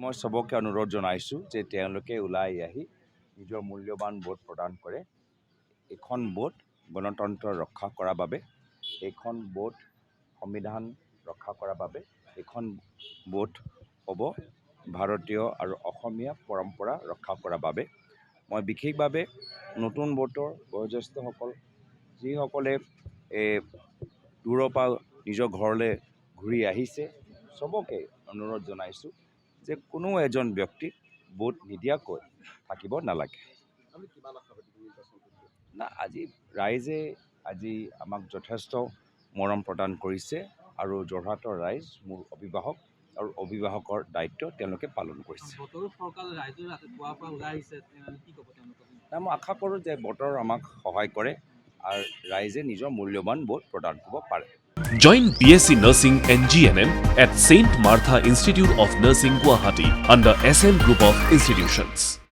মই সবকে অনুৰোধ জনাইছোঁ যে তেওঁলোকে ওলাই আহি নিজৰ মূল্যৱান ভোট প্ৰদান কৰে। এখন ভোট গণতন্ত্ৰ ৰক্ষা কৰাৰ বাবে, এইখন ভোট সংবিধান ৰক্ষা কৰাৰ বাবে, এইখন ভোট হ'ব ভাৰতীয় আৰু অসমীয়া পৰম্পৰা ৰক্ষা কৰাৰ বাবে। মই বিশেষভাৱে নতুন ভোটৰ বয়োজ্যেষ্ঠসকল যিসকলে দূৰৰ পৰা নিজৰ ঘৰলৈ ঘূৰি আহিছে সবকে অনুৰোধ জনাইছোঁ যে কোনো এজন ব্যক্তিক ভোট নিদিয়াকৈ থাকিব নালাগে। না আজি ৰাইজে আমাক যথেষ্ট মৰম প্ৰদান কৰিছে আৰু যোৰহাটৰ ৰাইজ মোৰ অভিভাৱক আৰু অভিভাৱকৰ দায়িত্ব তেওঁলোকে পালন কৰিছে। মই আশা কৰোঁ যে বতৰ আমাক সহায় কৰে আৰু ৰাইজে নিজৰ মূল্যৱান ভোট প্ৰদান কৰিব পাৰে। Join BSc Nursing and GNM at St. Martha Institute of Nursing, Guwahati under SM Group of Institutions.